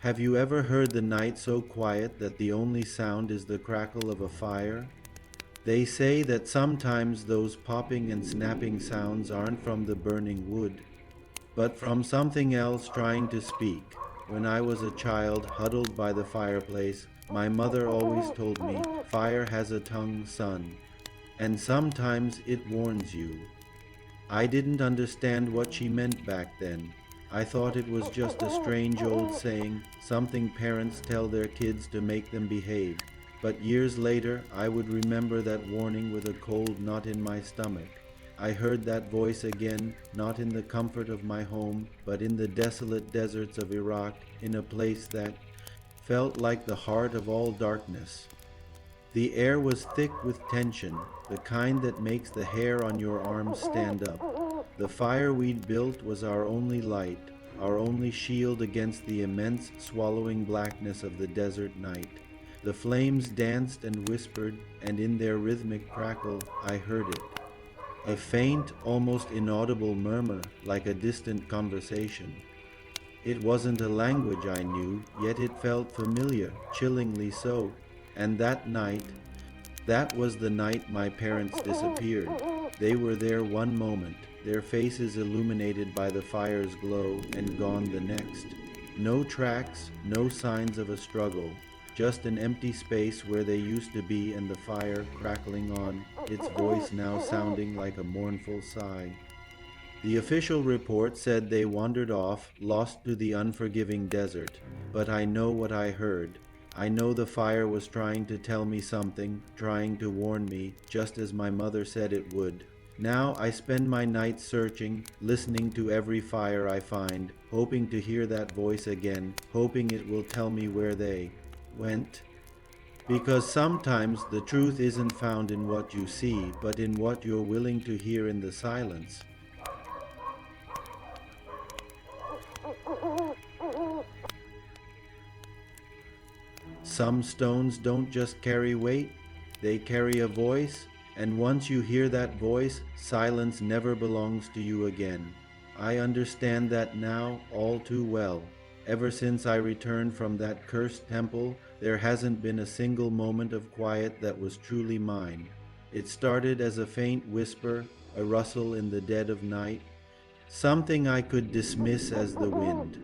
Have you ever heard the night so quiet that the only sound is the crackle of a fire? They say that sometimes those popping and snapping sounds aren't from the burning wood, but from something else trying to speak. When I was a child huddled by the fireplace, my mother always told me, "Fire has a tongue, son, and sometimes it warns you." I didn't understand what she meant back then. I thought it was just a strange old saying, something parents tell their kids to make them behave. But years later, I would remember that warning with a cold knot in my stomach. I heard that voice again, not in the comfort of my home, but in the desolate deserts of Iraq, in a place that felt like the heart of all darkness. The air was thick with tension, the kind that makes the hair on your arms stand up. The fire we'd built was our only light, our only shield against the immense swallowing blackness of the desert night. The flames danced and whispered, and in their rhythmic crackle I heard it. A faint, almost inaudible murmur, like a distant conversation. It wasn't a language I knew, yet it felt familiar, chillingly so. And that night, that was the night my parents disappeared. They were there one moment, their faces illuminated by the fire's glow, and gone the next. No tracks, no signs of a struggle, just an empty space where they used to be and the fire crackling on, its voice now sounding like a mournful sigh. The official report said they wandered off, lost to the unforgiving desert, but I know what I heard. I know the fire was trying to tell me something, trying to warn me, just as my mother said it would. Now I spend my nights searching, listening to every fire I find, hoping to hear that voice again, hoping it will tell me where they went. Because sometimes the truth isn't found in what you see, but in what you're willing to hear in the silence. Some stones don't just carry weight, they carry a voice, and once you hear that voice, silence never belongs to you again. I understand that now all too well. Ever since I returned from that cursed temple, there hasn't been a single moment of quiet that was truly mine. It started as a faint whisper, a rustle in the dead of night, something I could dismiss as the wind.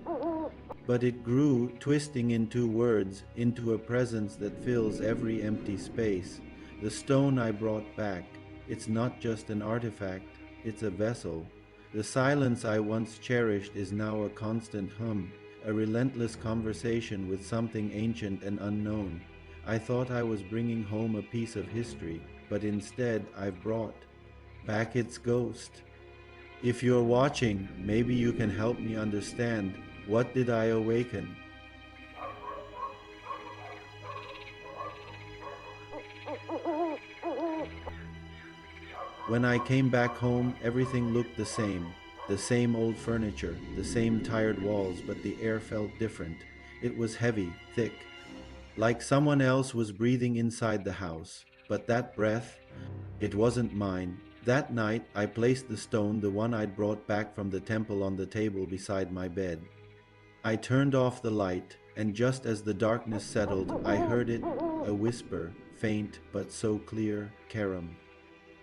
But it grew, twisting into words, into a presence that fills every empty space. The stone I brought back, it's not just an artifact, it's a vessel. The silence I once cherished is now a constant hum, a relentless conversation with something ancient and unknown. I thought I was bringing home a piece of history, but instead I've brought back its ghost. If you're watching, maybe you can help me understand. What did I awaken? When I came back home, everything looked the same old furniture, the same tired walls, but the air felt different. It was heavy, thick, like someone else was breathing inside the house. But that breath, it wasn't mine. That night, I placed the stone, the one I'd brought back from the temple, on the table beside my bed. I turned off the light, and just as the darkness settled, I heard it, a whisper, faint but so clear, "Kerem,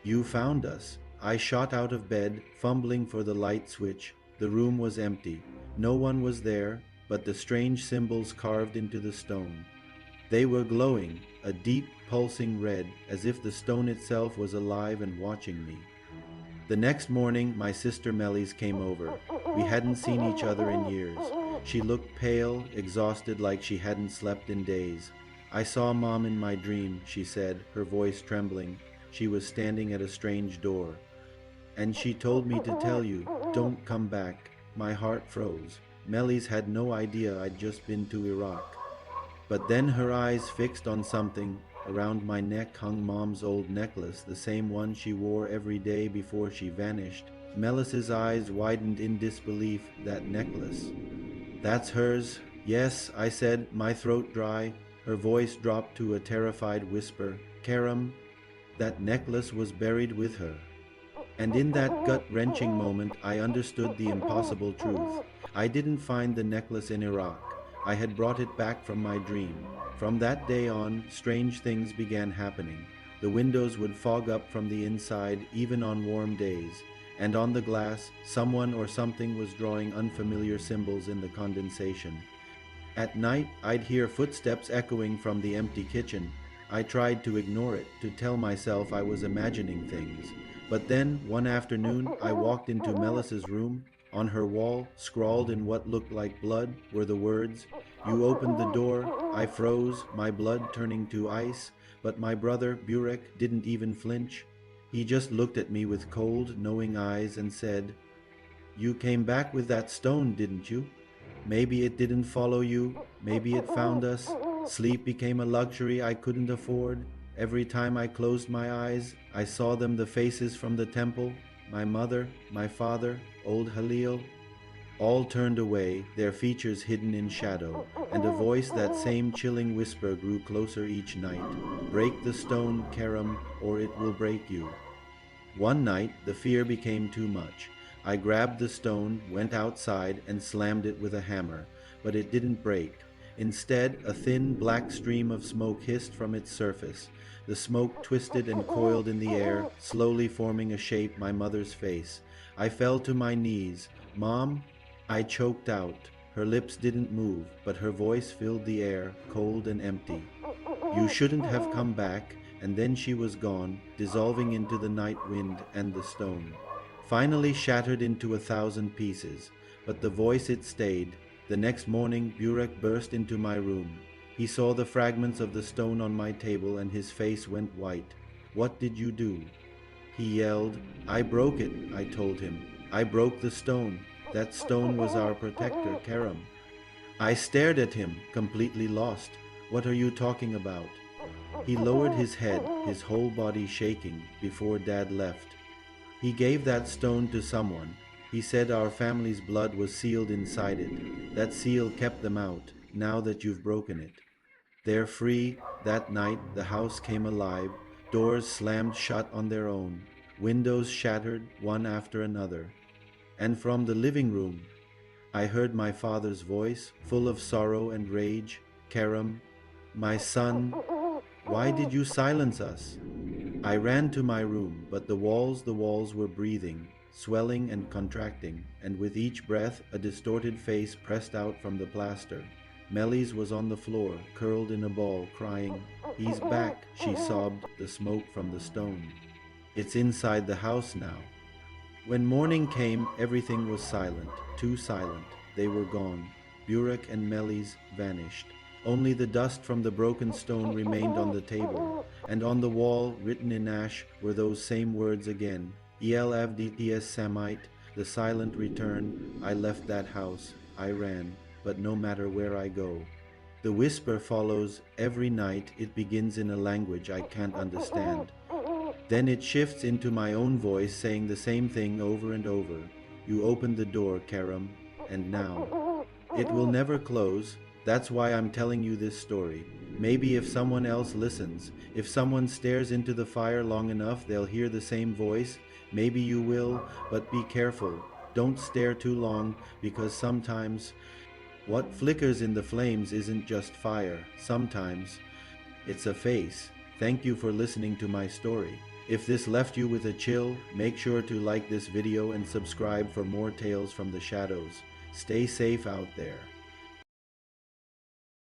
you found us." I shot out of bed, fumbling for the light switch. The room was empty. No one was there, but the strange symbols carved into the stone. They were glowing, a deep, pulsing red, as if the stone itself was alive and watching me. The next morning, my sister Melis came over. We hadn't seen each other in years. She looked pale, exhausted, like she hadn't slept in days. "I saw Mom in my dream," she said, her voice trembling. She was standing at a strange door. "And she told me to tell you, don't come back." My heart froze. Melis had no idea I'd just been to Iraq. But then her eyes fixed on something. Around my neck hung Mom's old necklace, the same one she wore every day before she vanished. Melis's eyes widened in disbelief. "That necklace? That's hers?" "Yes," I said, my throat dry. Her voice dropped to a terrified whisper. "Kerem, that necklace was buried with her." And in that gut-wrenching moment, I understood the impossible truth. I didn't find the necklace in Iraq. I had brought it back from my dream. From that day on, strange things began happening. The windows would fog up from the inside even on warm days, and on the glass, someone or something was drawing unfamiliar symbols in the condensation. At night, I'd hear footsteps echoing from the empty kitchen. I tried to ignore it, to tell myself I was imagining things. But then, one afternoon, I walked into Melissa's room. On her wall, scrawled in what looked like blood, were the words, "You opened the door." I froze, my blood turning to ice, but my brother, Burek, didn't even flinch. He just looked at me with cold, knowing eyes and said, "You came back with that stone, didn't you? Maybe it didn't follow you, maybe it found us. Sleep became a luxury I couldn't afford. Every time I closed my eyes, I saw them, the faces from the temple, my mother, my father, old Halil. All turned away, their features hidden in shadow, and a voice, that same chilling whisper, grew closer each night. Break the stone, Kerem, or it will break you." One night, the fear became too much. I grabbed the stone, went outside, and slammed it with a hammer, but it didn't break. Instead, a thin, black stream of smoke hissed from its surface. The smoke twisted and coiled in the air, slowly forming a shape, my mother's face. I fell to my knees. "Mom?" I choked out. Her lips didn't move, but her voice filled the air, cold and empty. "You shouldn't have come back." And then she was gone, dissolving into the night wind and the stone. Finally shattered into 1,000 pieces, but the voice, it stayed. The next morning, Burek burst into my room. He saw the fragments of the stone on my table and his face went white. "What did you do?" he yelled. "I broke it," I told him. "I broke the stone. That stone was our protector, Kerem." I stared at him, completely lost. "What are you talking about?" He lowered his head, his whole body shaking, before Dad left. "He gave that stone to someone. He said our family's blood was sealed inside it. That seal kept them out, now that you've broken it. They're free." That night, the house came alive. Doors slammed shut on their own. Windows shattered, one after another. And from the living room, I heard my father's voice, full of sorrow and rage. "Kerem, my son, why did you silence us?" I ran to my room, but the walls were breathing, swelling and contracting, and with each breath a distorted face pressed out from the plaster. Melis was on the floor, curled in a ball, crying. "He's back," she sobbed, the smoke from the stone. "It's inside the house now." When morning came, everything was silent, too silent. They were gone. Burek and Melis vanished. Only the dust from the broken stone remained on the table, and on the wall, written in ash, were those same words again. "El Avdts Samite," the silent return. I left that house. I ran, but no matter where I go. The whisper follows every night. It begins in a language I can't understand. Then it shifts into my own voice, saying the same thing over and over. "You opened the door, Kerem, and now." It will never close. That's why I'm telling you this story. Maybe if someone else listens, if someone stares into the fire long enough, they'll hear the same voice. Maybe you will, but be careful. Don't stare too long, because sometimes what flickers in the flames isn't just fire. Sometimes it's a face. Thank you for listening to my story. If this left you with a chill, make sure to like this video and subscribe for more tales from the shadows. Stay safe out there.